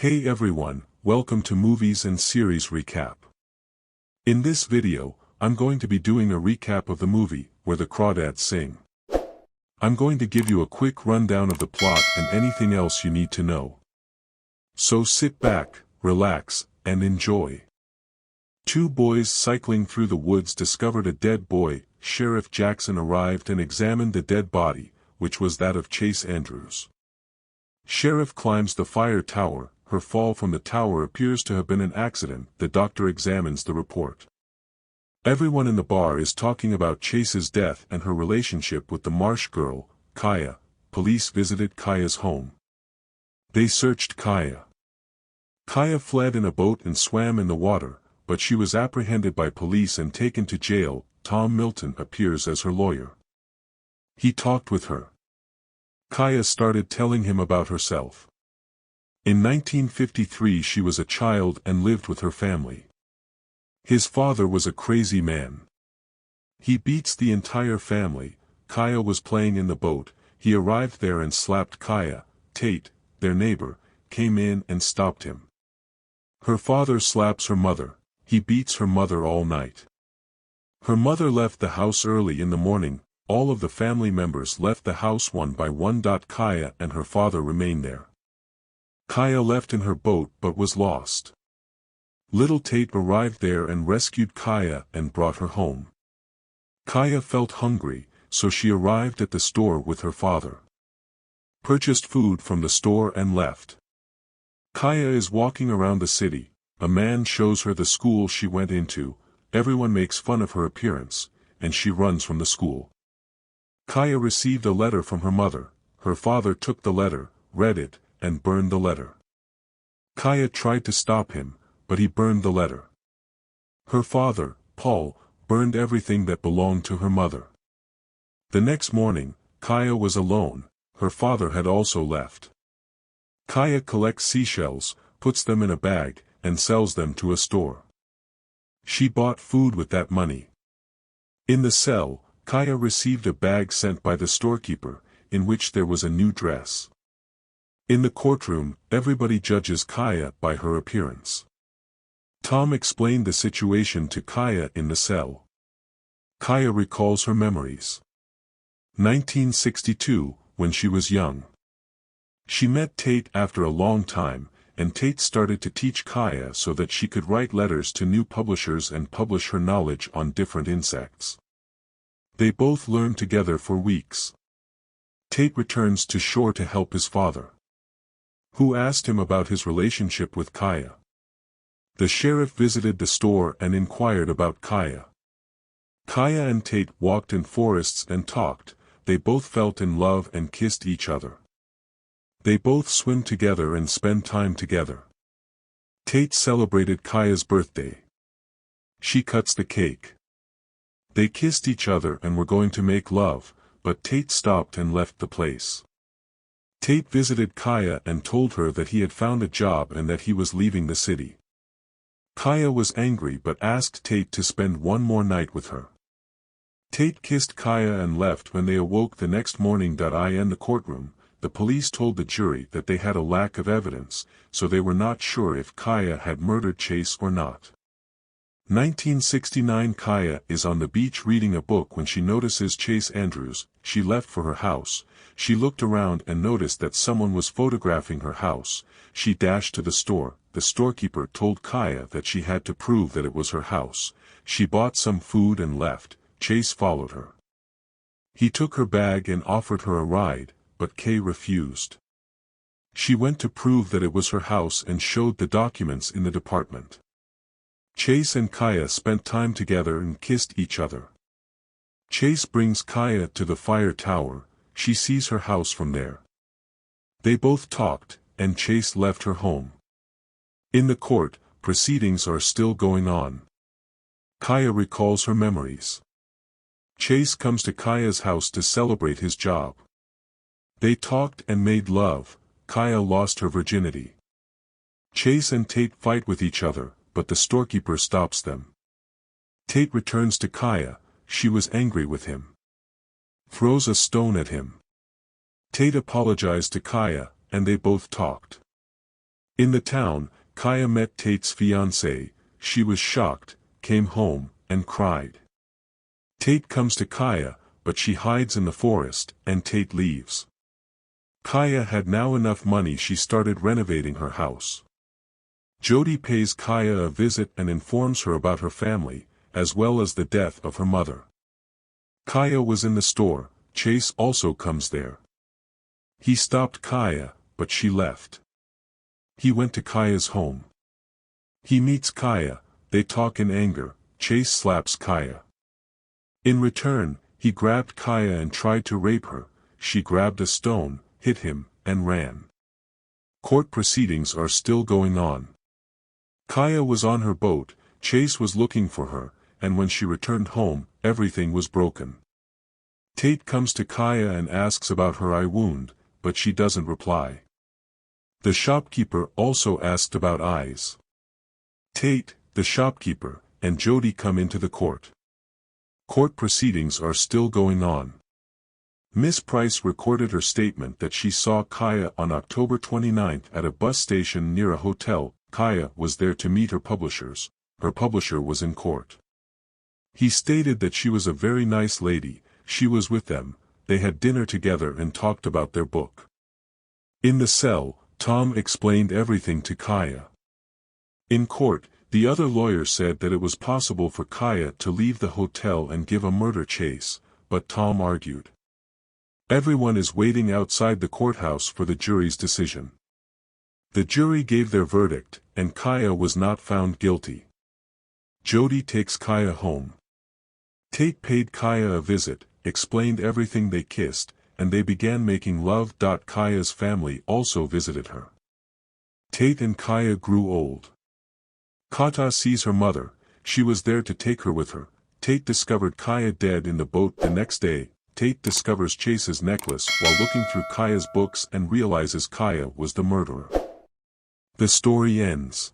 Hey everyone, welcome to Movies and Series Recap. In this video, I'm going to be doing a recap of the movie, Where the Crawdads Sing. I'm going to give you a quick rundown of the plot and anything else you need to know. So sit back, relax, and enjoy. Two boys cycling through the woods discovered a dead boy. Sheriff Jackson arrived and examined the dead body, which was that of Chase Andrews. Sheriff climbs the fire tower. Her fall from the tower appears to have been an accident. The doctor examines the report. Everyone in the bar is talking about Chase's death and her relationship with the Marsh girl, Kaya. Police visited Kaya's home. They searched Kaya. Kaya fled in a boat and swam in the water, but she was apprehended by police and taken to jail. Tom Milton appears as her lawyer. He talked with her. Kaya started telling him about herself. In 1953 she was a child and lived with her family. His father was a crazy man. He beats the entire family. Kaya was playing in the boat. He arrived there and slapped Kaya. Tate, their neighbor, came in and stopped him. Her father slaps her mother. He beats her mother all night. Her mother left the house early in the morning. All of the family members left the house one by one. Kaya and her father remained there. Kaya left in her boat but was lost. Little Tate arrived there and rescued Kaya and brought her home. Kaya felt hungry, so she arrived at the store with her father. Purchased food from the store and left. Kaya is walking around the city. A man shows her the school she went into. Everyone makes fun of her appearance, and she runs from the school. Kaya received a letter from her mother. Her father took the letter, read it, and burned the letter. Kaya tried to stop him, but he burned the letter. Her father, Paul, burned everything that belonged to her mother. The next morning, Kaya was alone. Her father had also left. Kaya collects seashells, puts them in a bag, and sells them to a store. She bought food with that money. In the cell, Kaya received a bag sent by the storekeeper, in which there was a new dress. In the courtroom, everybody judges Kaya by her appearance. Tom explained the situation to Kaya in the cell. Kaya recalls her memories. 1962, when she was young. She met Tate after a long time, and Tate started to teach Kaya so that she could write letters to new publishers and publish her knowledge on different insects. They both learned together for weeks. Tate returns to shore to help his father, who asked him about his relationship with Kaya. The sheriff visited the store and inquired about Kaya. Kaya and Tate walked in forests and talked. They both felt in love and kissed each other. They both swim together and spend time together. Tate celebrated Kaya's birthday. She cuts the cake. They kissed each other and were going to make love, but Tate stopped and left the place. Tate visited Kaya and told her that he had found a job and that he was leaving the city. Kaya was angry but asked Tate to spend one more night with her. Tate kissed Kaya and left. When they awoke the next morning. In the courtroom, the police told the jury that they had a lack of evidence, so they were not sure if Kaya had murdered Chase or not. 1969 Kaya is on the beach reading a book when she notices Chase Andrews. She left for her house. She looked around and noticed that someone was photographing her house. She dashed to the store. The storekeeper told Kaya that she had to prove that it was her house. She bought some food and left. Chase followed her. He took her bag and offered her a ride, but Kay refused. She went to prove that it was her house and showed the documents in the department. Chase and Kaya spent time together and kissed each other. Chase brings Kaya to the fire tower. She sees her house from there. They both talked, and Chase left her home. In the court, proceedings are still going on. Kaya recalls her memories. Chase comes to Kaya's house to celebrate his job. They talked and made love. Kaya lost her virginity. Chase and Tate fight with each other, but the storekeeper stops them. Tate returns to Kaya. She was angry with him. Throws a stone at him. Tate apologized to Kaya, and they both talked. In the town, Kaya met Tate's fiancée. She was shocked, came home, and cried. Tate comes to Kaya, but she hides in the forest, and Tate leaves. Kaya had now enough money. She started renovating her house. Jody pays Kaya a visit and informs her about her family, as well as the death of her mother. Kaya was in the store. Chase also comes there. He stopped Kaya, but she left. He went to Kaya's home. He meets Kaya, they talk in anger. Chase slaps Kaya. In return, he grabbed Kaya and tried to rape her. She grabbed a stone, hit him, and ran. Court proceedings are still going on. Kaya was on her boat. Chase was looking for her, and when she returned home, everything was broken. Tate comes to Kaya and asks about her eye wound, but she doesn't reply. The shopkeeper also asked about eyes. Tate, the shopkeeper, and Jody come into the court. Court proceedings are still going on. Miss Price recorded her statement that she saw Kaya on October 29 at a bus station near a hotel. Kaya was there to meet her publishers. Her publisher was in court. He stated that she was a very nice lady. She was with them, they had dinner together and talked about their book. In the cell, Tom explained everything to Kaya. In court, the other lawyer said that it was possible for Kaya to leave the hotel and give a murder chase, but Tom argued. Everyone is waiting outside the courthouse for the jury's decision. The jury gave their verdict, and Kaya was not found guilty. Jody takes Kaya home. Tate paid Kaya a visit, explained everything, they kissed, and they began making love. Kaya's family also visited her. Tate and Kaya grew old. Kata sees her mother. She was there to take her with her. Tate discovered Kaya dead in the boat. The next day, Tate discovers Chase's necklace while looking through Kaya's books and realizes Kaya was the murderer. The story ends.